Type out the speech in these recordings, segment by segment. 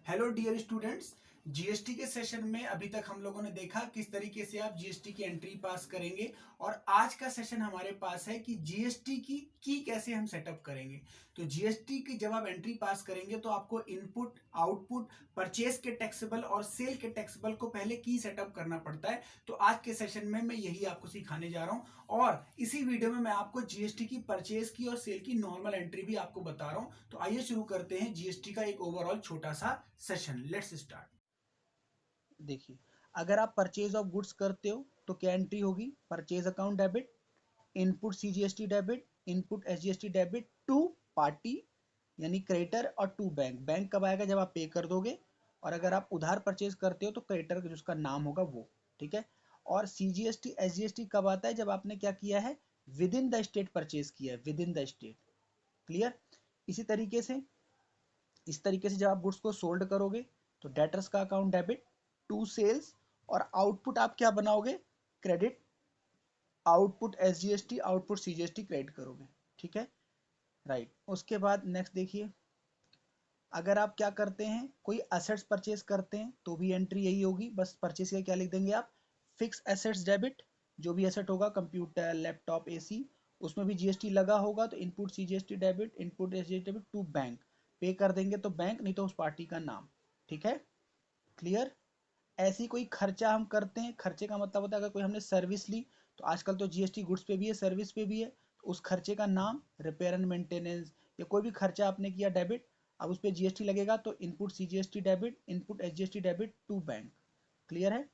Hello dear students. GST के session में अभी तक हम लोगों ने देखा किस तरीके से आप जीएसटी की एंट्री पास करेंगे और आज का सेशन हमारे पास है कि जीएसटी की कैसे हम सेटअप करेंगे। तो जीएसटी की जब आप एंट्री पास करेंगे तो आपको इनपुट, आउटपुट, परचेज के टैक्सेबल और सेल के टैक्सेबल को पहले की सेटअप करना पड़ता है। तो आज के सेशन में मैं यही आपको सिखाने जा रहा हूं और इसी वीडियो में मैं आपको जीएसटी की परचेज की और सेल की नॉर्मल एंट्री भी आपको बता रहा हूं। तो आइए शुरू करते हैं जीएसटी का एक ओवरऑल छोटा सा सेशन। Let's start. देखिए, अगर आप परचेज ऑफ गुड्स करते हो तो क्या एंट्री होगी? Purchase account debit, input CGST debit, input SGST debit to party यानी क्रेडिटर और टू बैंक। बैंक कब आएगा? जब आप पे कर दोगे। और अगर आप उधार परचेज करते हो तो क्रेडिटर का जिसका नाम होगा वो, ठीक है। और सीजीएसटी एसजीएसटी कब आता है? जब आपने क्या किया है, with in the state purchase किया है, with in the state. Clear? इसी तरीके से इस तरीके से जब आप गुड्स को सोल्ड करोगे तो डेटर्स का अकाउंट डेबिट टू सेल्स, और आउटपुट आप क्या बनाओगे? Credit, output SGST, output CGST credit करोगे, ठीक है। राइट, उसके बाद नेक्स्ट देखिए, अगर आप क्या करते हैं, कोई असेट्स परचेज करते हैं तो भी एंट्री यही होगी। बस परचेज का क्या लिख देंगे आप? फिक्स एसेट्स डेबिट, जो भी एसेट होगा, कंप्यूटर, लैपटॉप, एसी, उसमें भी जीएसटी लगा होगा तो input CGST debit, input SGST debit to bank. Pay कर देंगे तो बैंक, नहीं तो उस पार्टी का नाम, ठीक है। क्लियर? ऐसी कोई खर्चा हम करते हैं, खर्चे का मतलब होता है अगर कोई हमने सर्विस ली तो आजकल तो जीएसटी गुड्स पे भी है, सर्विस पे भी है, तो उस खर्चे का नाम, रिपेयर एंड मेंटेनेंस या कोई भी खर्चा आपने किया डेबिट, अब उस पर जीएसटी लगेगा तो input CGST debit, input SGST debit to bank. Clear है?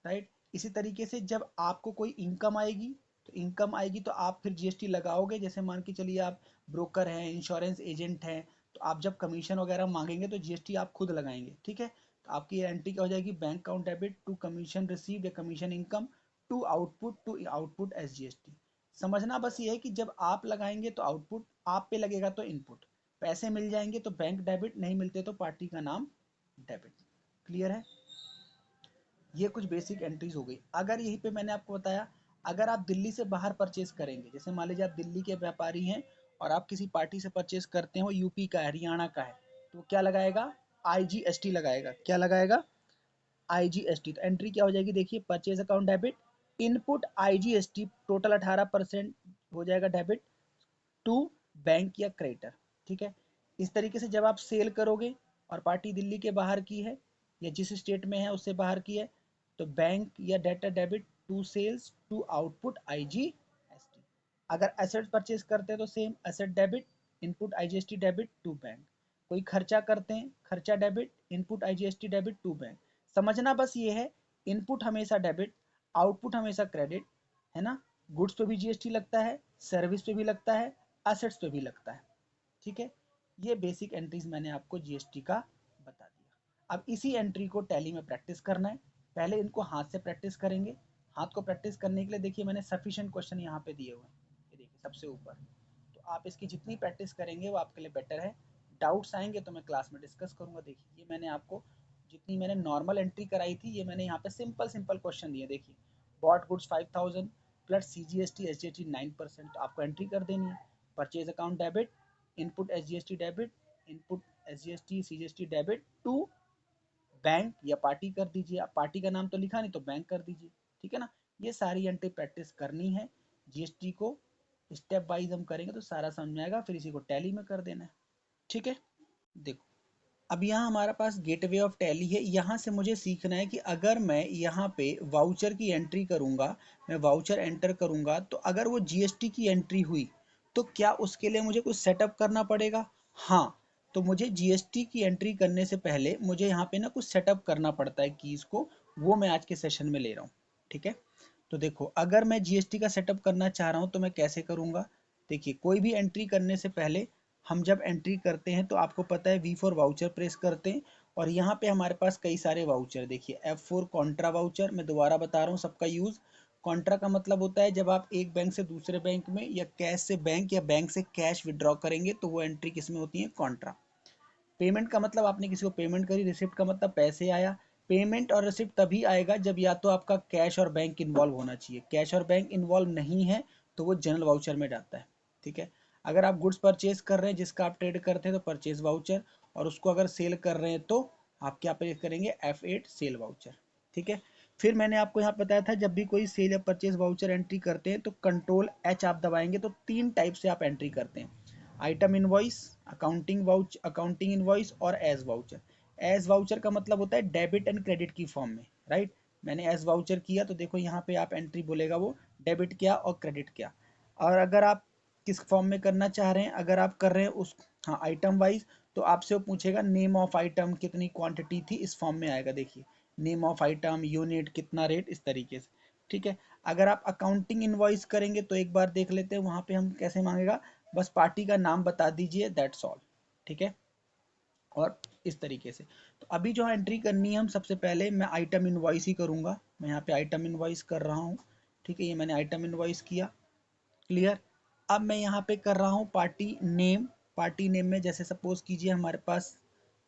राइट। इसी तरीके से जब आपको कोई इनकम आएगी तो आप फिर जीएसटी लगाओगे। जैसे मान के चलिए आप ब्रोकर हैं, इंश्योरेंस एजेंट हैं, तो आप जब कमीशन वगैरह मांगेंगे तो जीएसटी आप खुद लगाएंगे, ठीक है। तो आपकी एंट्री क्या हो जाएगी? Bank account debit to commission received या commission income to output SGST. समझना बस ये है कि जब आप लगाएंगे तो आउटपुट, आप पे लगेगा तो इनपुट, पैसे मिल जाएंगे तो बैंक डेबिट, नहीं मिलते तो पार्टी का नाम डेबिट। क्लियर है? ये कुछ बेसिक एंट्रीज हो गई। अगर यहीं पे मैंने आपको बताया, अगर आप दिल्ली से बाहर परचेज करेंगे, जैसे मान लीजिए आप दिल्ली के व्यापारी हैं और आप किसी पार्टी से परचेज करते हो, यूपी का है, हरियाणा का है, तो क्या लगाएगा? आईजीएसटी लगाएगा। क्या लगाएगा? आईजीएसटी। तो एंट्री क्या हो जाएगी? देखिए, purchase account debit, input IGST, total 18% हो जाएगा डेबिट टू बैंक या क्रेडिटर, ठीक है। इस तरीके से जब आप सेल करोगे और पार्टी दिल्ली के बाहर की है या जिस स्टेट में है उससे बाहर की है, तो बैंक या debtor debit to sales to output IGST. अगर एसेट परचेज करते हैं तो same asset debit, input IGST debit to bank. कोई खर्चा करते हैं, खर्चा debit, input IGST debit to bank. समझना बस ये है, इनपुट हमेशा डेबिट, आउटपुट हमेशा क्रेडिट, है ना। गुड्स पे भी जीएसटी लगता है, सर्विस पे भी लगता है, एसेट्स पे भी लगता है, ठीक है। ये बेसिक एंट्रीज मैंने आपको जीएसटी का बता दिया। अब इसी एंट्री को टैली में प्रैक्टिस करना है। पहले इनको हाथ से प्रैक्टिस करेंगे। हाथ को प्रैक्टिस करने के लिए देखिए मैंने सफिशिएंट क्वेश्चन यहाँ पे दिए हुए हैं, ये देखिए सबसे ऊपर। तो आप इसकी जितनी प्रैक्टिस करेंगे वो आपके लिए बेटर है। डाउट्स आएंगे तो मैं क्लास में डिस्कस करूंगा। देखिए ये मैंने आपको जितनी मैंने नॉर्मल एंट्री कराई थी, ये मैंने यहाँ पे सिंपल सिंपल क्वेश्चन दिए। देखिए, bought goods 5000 plus CGST SGST 9%, तो आपको एंट्री कर देनी है। Purchase account debit, input SGST debit, input SGST CGST debit to bank या पार्टी कर दीजिए। आप पार्टी का नाम तो लिखा नहीं तो बैंक कर दीजिए, ठीक है ना। ये सारी एंट्री प्रैक्टिस करनी है। जीएसटी को स्टेप वाइज हम करेंगे तो सारा समझ में आएगा, फिर इसी को टैली में कर देना है, ठीक है। देखो, अब यहाँ हमारे पास गेटवे ऑफ टैली है। यहाँ से मुझे सीखना है कि अगर मैं यहाँ पे वाउचर की एंट्री करूँगा, मैं वाउचर एंटर करूँगा, तो अगर वो जीएसटी की एंट्री हुई तो क्या उसके लिए मुझे कुछ सेटअप करना पड़ेगा? हाँ। तो मुझे जीएसटी की एंट्री करने से पहले मुझे यहाँ पे ना कुछ सेटअप करना पड़ता है कीज़ को, वो मैं आज के सेशन में ले रहा हूँ, ठीक है। तो देखो, अगर मैं जीएसटी का सेटअप करना चाह रहा हूँ तो मैं कैसे करूँगा? देखिए, कोई भी एंट्री करने से पहले हम जब एंट्री करते हैं तो आपको पता है वी फॉर वाउचर प्रेस करते हैं, और यहाँ पे हमारे पास कई सारे वाउचर। देखिए, F4 कॉन्ट्रा वाउचर, मैं दोबारा बता रहा हूँ सबका यूज़। कॉन्ट्रा का मतलब होता है जब आप एक बैंक से दूसरे बैंक में या कैश से बैंक या बैंक से कैश विड्रॉ करेंगे तो वो एंट्री किस में होती है? कॉन्ट्रा। पेमेंट का मतलब आपने किसी को पेमेंट करी, रिसिप्ट का मतलब पैसे आया। पेमेंट और रिसिप्ट तभी आएगा जब या तो आपका कैश और बैंक इन्वॉल्व होना चाहिए। कैश और बैंक इन्वॉल्व नहीं है तो वो जनरल वाउचर में जाता है, ठीक है। अगर आप गुड्स परचेज कर रहे हैं जिसका आप ट्रेड करते हैं तो परचेज वाउचर, और उसको अगर सेल कर रहे हैं तो आप क्या पे करेंगे, F8 सेल वाउचर। ठीक है, फिर मैंने आपको यहाँ बताया था जब भी कोई सेल या परचेज वाउचर एंट्री करते हैं तो कंट्रोल H आप दबाएंगे तो 3 टाइप से आप एंट्री करते हैं, आइटम इनवॉइस, अकाउंटिंग इनवॉइस और एज वाउचर। एज वाउचर का मतलब होता है डेबिट एंड क्रेडिट की फॉर्म में, राइट। मैंने एज वाउचर किया तो देखो यहाँ पे आप एंट्री बोलेगा वो डेबिट क्या और क्रेडिट क्या। और अगर आप किस फॉर्म में करना चाह रहे हैं, अगर आप कर रहे हैं उस, हाँ, आइटम वाइज, तो आपसे वो पूछेगा नेम ऑफ आइटम, कितनी क्वांटिटी थी, इस फॉर्म में आएगा। देखिए, नेम ऑफ आइटम, यूनिट, कितना रेट, इस तरीके से। ठीक है, अगर आप अकाउंटिंग इनवॉइस करेंगे तो एक बार देख लेते हैं वहां पे हम कैसे मांगेगा, बस पार्टी का नाम बता दीजिए, दैट्स ऑल। ठीक है, और इस तरीके से। तो अभी जो एंट्री करनी है, हम सबसे पहले मैं आइटम इनवॉइस ही करूंगा। मैं यहाँ पे आइटम इनवॉइस कर रहा हूँ। ठीक है, ये मैंने आइटम इनवॉइस किया, क्लियर। अब मैं यहाँ पे कर रहा हूँ पार्टी नेम। पार्टी नेम में जैसे सपोज कीजिए हमारे पास,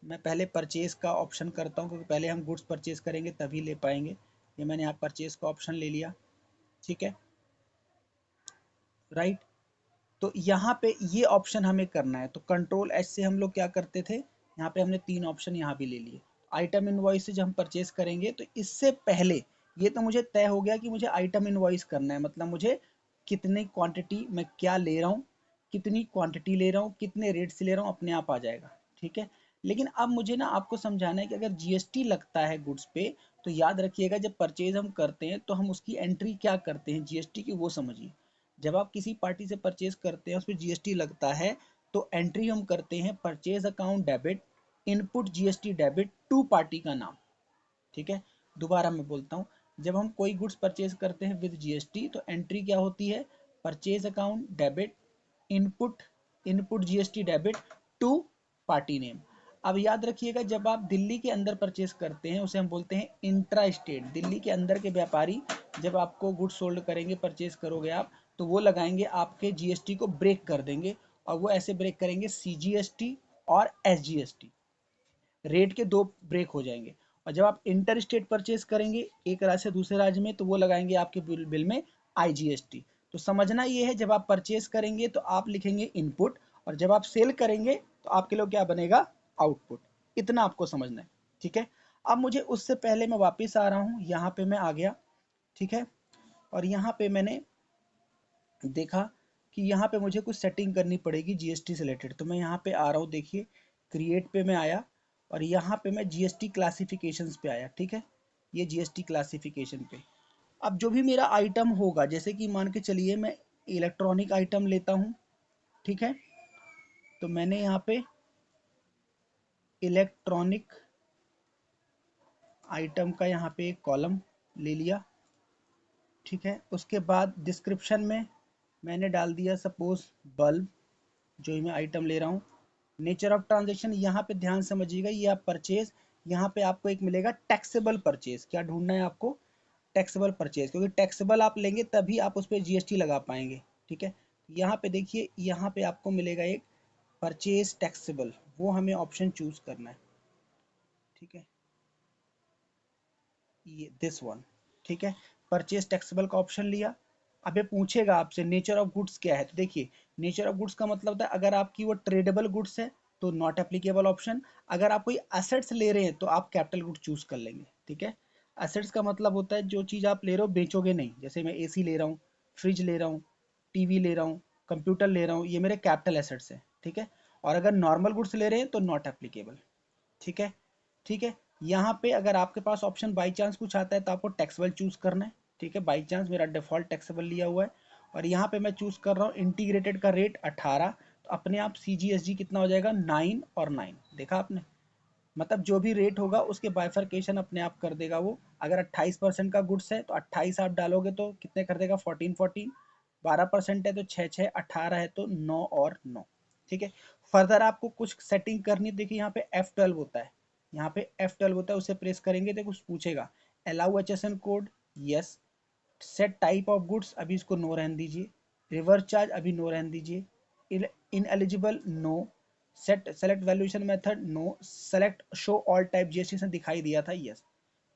मैं पहले परचेज का ऑप्शन करता हूँ क्योंकि पहले हम गुड्स परचेज करेंगे तभी ले पाएंगे। ये मैंने यहाँ परचेज का ऑप्शन ले लिया। ठीक है, राइट। तो यहाँ पे ये ऑप्शन हमें करना है, तो कंट्रोल एच से हम लोग क्या करते थे, यहाँ पे हमने 3 ऑप्शन यहाँ भी ले लिए। आइटम इनवॉइस से जब हम परचेज करेंगे तो इससे पहले ये तो मुझे तय हो गया कि मुझे आइटम इनवॉइस करना है, मतलब मुझे कितनी क्वांटिटी मैं क्या ले रहा हूँ, कितनी क्वांटिटी ले रहा हूँ, कितने रेट से ले रहा हूँ, अपने आप आ जाएगा। ठीक है, लेकिन अब मुझे ना आपको समझाना है कि अगर जीएसटी लगता है गुड्स पे, तो याद रखिएगा जब परचेज हम करते हैं तो हम उसकी एंट्री क्या करते हैं जीएसटी की, वो समझिए। जब आप किसी पार्टी से परचेज करते हैं, उस पर जीएसटी लगता है, तो एंट्री हम करते हैं purchase account debit, input GST debit to party का नाम। ठीक है, दोबारा मैं बोलता हूँ, जब हम कोई गुड्स परचेज करते हैं विद जीएसटी तो एंट्री क्या होती है, purchase account debit, input input GST debit to party name. अब याद रखिएगा जब आप दिल्ली के अंदर परचेज करते हैं उसे हम बोलते हैं इंट्रा स्टेट। दिल्ली के अंदर के व्यापारी जब आपको गुड्स सोल्ड करेंगे, परचेज करोगे आप, तो वो लगाएंगे आपके जीएसटी को ब्रेक कर देंगे, और वो ऐसे ब्रेक करेंगे सीजीएसटी और एसजीएसटी, रेट के 2 ब्रेक हो जाएंगे। और जब आप इंटर स्टेट परचेज करेंगे एक राज्य से दूसरे राज्य में, तो वो लगाएंगे आपके बिल में आईजीएसटी। तो समझना ये है, जब आप परचेज करेंगे तो आप लिखेंगे इनपुट, और जब आप सेल करेंगे तो आपके लिए क्या बनेगा, आउटपुट। इतना आपको समझना है। ठीक है, अब मुझे उससे पहले मैं वापस आ रहा हूँ, यहाँ पे मैं आ गया। ठीक है, और यहाँ पे मैंने देखा कि यहाँ पे मुझे कुछ सेटिंग करनी पड़ेगी जीएसटी से रिलेटेड, तो मैं यहाँ पे आ रहा हूँ। देखिए, क्रिएट पे मैं आया और यहाँ पे मैं जीएसटी क्लासिफिकेशंस पे आया। ठीक है, ये जीएसटी क्लासिफिकेशन पे अब जो भी मेरा आइटम होगा, जैसे कि मान के चलिए मैं इलेक्ट्रॉनिक आइटम लेता हूँ। ठीक है, तो मैंने यहाँ पे इलेक्ट्रॉनिक आइटम का यहाँ पे एक कॉलम ले लिया। ठीक है, उसके बाद डिस्क्रिप्शन में मैंने डाल दिया सपोज बल्ब, जो मैं आइटम ले रहा हूँ। नेचर ऑफ ट्रांजेक्शन, यहाँ पे ध्यान समझिएगा, ये आप परचेज, यहाँ पे आपको एक मिलेगा टैक्सेबल परचेज। क्या ढूंढना है आपको, टैक्सेबल परचेज, क्योंकि टैक्सेबल आप लेंगे तभी आप उस पर जीएसटी लगा पाएंगे। ठीक है, यहाँ पे देखिए, यहाँ पे आपको मिलेगा एक परचेज टैक्सेबल, वो हमें ऑप्शन चूज करना है। ठीक है, ये दिस वन। ठीक है, परचेज टैक्सेबल का ऑप्शन लिया। अब ये पूछेगा आपसे नेचर ऑफ गुड्स क्या है, तो देखिए नेचर ऑफ गुड्स का मतलब होता है अगर आपकी वो ट्रेडेबल गुड्स है तो नॉट एप्लीकेबल ऑप्शन। अगर आप कोई एसेट्स ले रहे हैं तो आप कैपिटल गुड चूज कर लेंगे। ठीक है, एसेट्स का मतलब होता है जो चीज़ आप ले रहे हो बेचोगे नहीं, जैसे मैं एसी ले रहा हूँ, फ्रिज ले रहा हूँ, टीवी ले रहा हूँ, कंप्यूटर ले रहा हूँ, ये मेरे कैपिटल एसेट्स हैं। ठीक है, और अगर नॉर्मल गुड्स ले रहे हैं तो नॉट एप्लीकेबल। ठीक है, ठीक है, यहाँ पे अगर आपके पास ऑप्शन बाई चांस कुछ आता है तो आपको टैक्सेबल चूज करना है। ठीक है, बाई चांस मेरा डिफॉल्ट टैक्सेबल लिया हुआ है, और यहाँ पे मैं चूज कर रहा हूँ इंटीग्रेटेड का रेट 18, तो अपने आप सीजीएसजी कितना हो जाएगा 9 और 9, देखा आपने, मतलब जो भी रेट होगा उसके बाइफर्केशन अपने आप कर देगा वो। अगर 28% का गुड्स है तो 28 आप डालोगे तो कितने कर देगा 14 14, 12% है तो 6 6, 18 है तो 9 और 9। ठीक है, फर्दर आपको कुछ सेटिंग करनी, देखिए यहाँ पे F12 होता है, यहाँ पे F12 होता है, उसे प्रेस करेंगे तो कुछ पूछेगा, allow HSN code, yes. Set type of goods, अभी इसको नो रहने दीजिए। रिवर्स चार्ज अभी नो रहने दीजिए। Ineligible no. Select valuation method no. Select show all type GST से दिखाई दिया था, यस।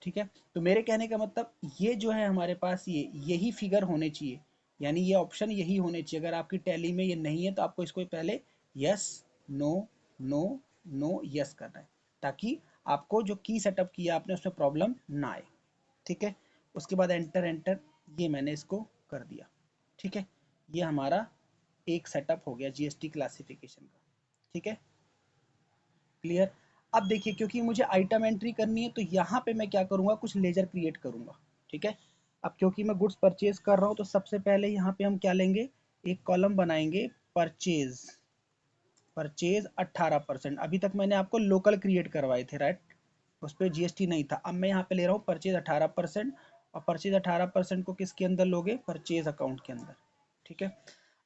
ठीक है, तो मेरे कहने का मतलब ये जो है हमारे पास ये यही फिगर होने चाहिए, यानी ये ऑप्शन यही होने चाहिए। अगर आपकी टैली में ये नहीं है तो आपको इसको पहले yes, no, no, no yes करना है, ताकि आपको जो की सेटअप किया आपने उसमें प्रॉब्लम ना आए। ठीक है, उसके बाद एंटर एंटर, ये मैंने इसको कर दिया। ठीक है, ये हमारा एक सेटअप हो गया जीएसटी क्लासिफिकेशन का। ठीक है, क्लियर। अब देखिए, क्योंकि मुझे आइटम एंट्री करनी है तो यहाँ पे मैं क्या करूँगा, कुछ लेजर क्रिएट करूँगा। ठीक है, अब क्योंकि मैं गुड्स परचेज कर रहा हूँ तो सबसे पहले यहाँ पे हम क्या लेंगे, एक कॉलम बनाएंगे परचेज। परचेज 18%, अभी तक मैंने आपको लोकल क्रिएट करवाए थे, राइट, उस पर जीएसटी नहीं था। अब मैं यहाँ पे ले रहा हूँ परचेज 18%, और परचेज 18% को किसके अंदर लोगे, परचेज अकाउंट के अंदर। ठीक है,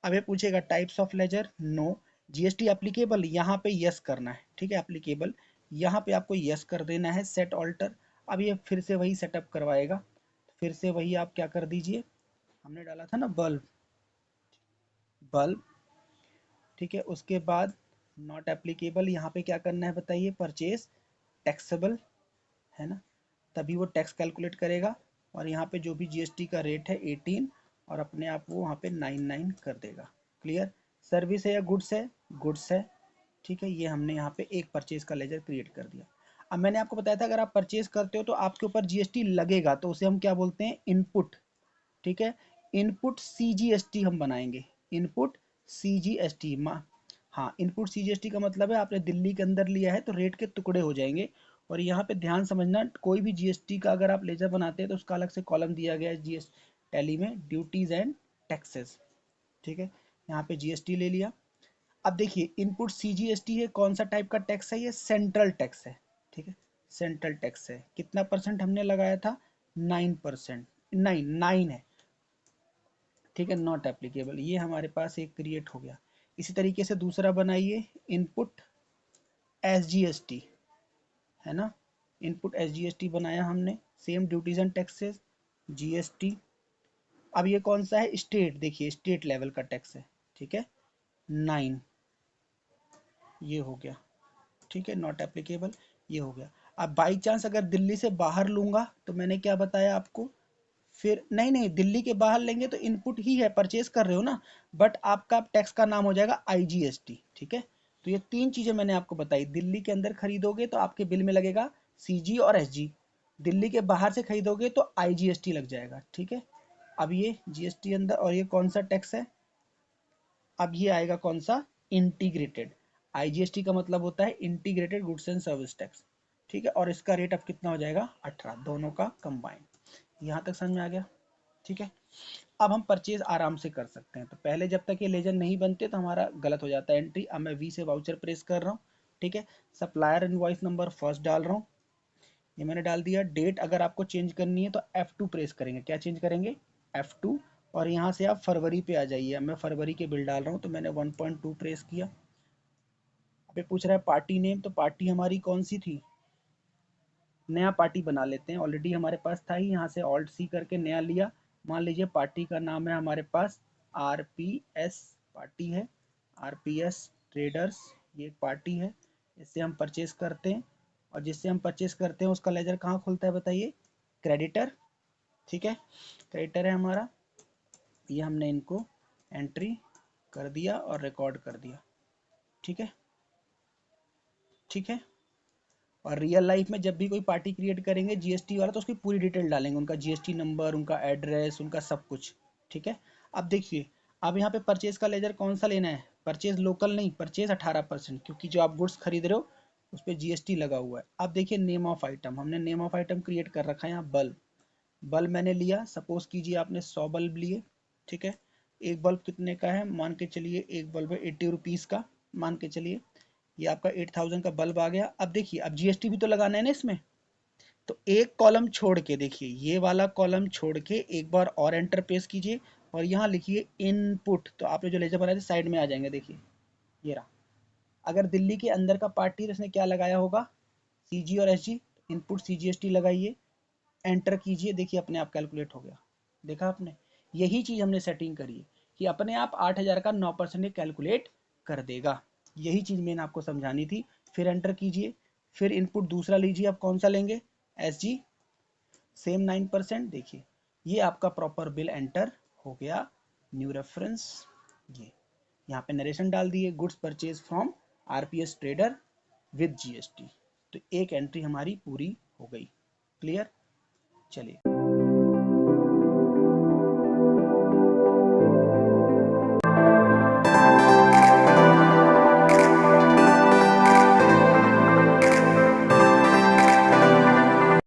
अब ये पूछेगा types of ledger, no. GST applicable, यहाँ पे यस करना है। ठीक है, एप्लीकेबल, यहाँ पे आपको यस कर देना है। सेट ऑल्टर, अब ये फिर से वही सेटअप करवाएगा, फिर से वही आप क्या कर दीजिए, हमने डाला था ना बल्ब, बल्ब। ठीक है, उसके बाद नॉट एप्लीकेबल, यहाँ पे क्या करना है बताइए, परचेज टैक्सेबल है ना, तभी वो टैक्स कैलकुलेट करेगा, और यहाँ पे जो भी जीएसटी का रेट है 18, और अपने आप वो वहाँ पे 99 कर देगा। क्लियर। सर्विस है या गुड्स है, गुड्स है। ठीक है, ये हमने यहाँ पे एक परचेज का लेजर क्रिएट कर दिया। अब मैंने आपको बताया था अगर आप परचेज करते हो तो आपके ऊपर जीएसटी लगेगा, तो उसे हम क्या बोलते हैं, इनपुट। ठीक है, इनपुट सीजीएसटी हम बनाएंगे, इनपुट सीजीएसटी। हाँ, इनपुट सीजीएसटी का मतलब है आपने दिल्ली के अंदर लिया है तो रेट के टुकड़े हो जाएंगे। और यहाँ पे ध्यान समझना, कोई भी जीएसटी का अगर आप लेजर बनाते हैं तो उसका अलग से कॉलम दिया गया है जीएस टैली में, ड्यूटीज एंड टैक्सेस। ठीक है, यहाँ पे जीएसटी ले लिया। अब देखिए, इनपुट सीजीएसटी है, कौन सा टाइप का टैक्स है, ये सेंट्रल टैक्स है। ठीक है, सेंट्रल टैक्स है, कितना परसेंट हमने लगाया था, 9%, 9 है। ठीक है, नॉट एप्लीकेबल, ये हमारे पास एक क्रिएट हो गया। इसी तरीके से दूसरा बनाइए, इनपुट एसजीएसटी, है ना, इनपुट एसजीएसटी बनाया हमने, same duties and taxes, GST. अब ये कौन सा है, स्टेट, देखिए स्टेट लेवल का टैक्स है। ठीक है, 9, ये हो गया। ठीक है, नॉट एप्लीकेबल, ये हो गया। अब बाई चांस अगर दिल्ली से बाहर लूंगा तो मैंने क्या बताया आपको, फिर नहीं नहीं, दिल्ली के बाहर लेंगे तो इनपुट ही है, परचेज कर रहे हो ना, बट आपका टैक्स का नाम हो जाएगा आईजीएसटी। ठीक है, तो ये तीन चीजें मैंने आपको बताई, दिल्ली के अंदर खरीदोगे तो आपके बिल में लगेगा सीजी और एसजी, दिल्ली के बाहर से खरीदोगे तो आईजीएसटी लग जाएगा। ठीक है, अब ये जीएसटी अंदर, और ये कौन सा टैक्स है, अब ये आएगा कौन सा, इंटीग्रेटेड। आईजीएसटी का मतलब होता है integrated goods and service tax. ठीक है, और इसका रेट अब कितना हो जाएगा, 18, दोनों का कंबाइन। यहाँ तक समझ में आ गया। ठीक है, अब हम परचेज आराम से कर सकते हैं। तो पहले जब तक ये लेजर नहीं बनते तो हमारा गलत हो जाता है एंट्री। अब मैं वी से वाउचर प्रेस कर रहा हूँ। ठीक है, सप्लायर इनवॉइस नंबर फर्स्ट डाल रहा हूँ, ये मैंने डाल दिया। डेट अगर आपको चेंज करनी है तो F2 प्रेस करेंगे, क्या चेंज करेंगे, F2, और यहाँ से आप फरवरी पे आ जाइए। मैं फरवरी के बिल डाल रहा हूँ तो मैंने 1.2 प्रेस किया। अब ये पूछ रहा है पार्टी नेम, तो पार्टी हमारी कौन सी थी, नया पार्टी बना लेते हैं, ऑलरेडी हमारे पास था ही, यहाँ से ऑल्ट सी करके नया लिया। मान लीजिए पार्टी का नाम है हमारे पास आरपीएस, पार्टी है आरपीएस ट्रेडर्स, ये एक पार्टी है, इससे हम परचेस करते हैं, और जिससे हम परचेस करते हैं उसका लेजर कहाँ खुलता है बताइए, क्रेडिटर। ठीक है, क्रेडिटर है हमारा, ये हमने इनको एंट्री कर दिया और रिकॉर्ड कर दिया। ठीक है, ठीक है, और रियल लाइफ में जब भी कोई पार्टी क्रिएट करेंगे जीएसटी वाला तो उसकी पूरी डिटेल डालेंगे, उनका जीएसटी नंबर, उनका एड्रेस, उनका सब कुछ। ठीक है, अब देखिए, अब यहाँ पे परचेज का लेजर कौन सा लेना है, परचेज लोकल नहीं, परचेज 18%, क्योंकि जो आप गुड्स खरीद रहे हो उस पर जीएसटी लगा हुआ है। अब देखिए नेम ऑफ आइटम, हमने नेम ऑफ आइटम क्रिएट कर रखा है यहाँ, बल्ब, बल्ब मैंने लिया, सपोज कीजिए आपने 100 बल्ब लिए। ठीक है, एक बल्ब कितने का है, मान के चलिए एक बल्ब है 80 रुपीज़ का, मान के चलिए ये आपका 8000 का बल्ब आ गया। अब देखिए, अब जीएसटी भी तो लगाना है ना इसमें, तो एक कॉलम छोड़ के, देखिए ये वाला कॉलम छोड़ के एक बार और एंटर प्रेस कीजिए, और यहाँ लिखिए इनपुट, तो आपने जो लेजर बनाए थे साइड में आ जाएंगे, देखिए ये रहा। अगर दिल्ली के अंदर का पार्टी तो इसने क्या लगाया होगा, सीजी और एसजी, इनपुट सीजीएसटी लगाइए, एंटर कीजिए, देखिए अपने आप कैलकुलेट हो गया। देखा आपने, यही चीज हमने सेटिंग करी है कि अपने आप 8000 का 9% कैलकुलेट कर देगा। यही चीज मैंने आपको समझानी थी। फिर एंटर कीजिए, फिर इनपुट दूसरा लीजिए, आप कौन सा लेंगे, एस जी, सेम 9%। देखिए ये आपका प्रॉपर बिल एंटर हो गया, न्यू रेफरेंस, ये यहाँ पे नरेशन डाल दिए, goods purchase from RPS trader, with GST. तो एक एंट्री हमारी पूरी हो गई। क्लियर? चलिए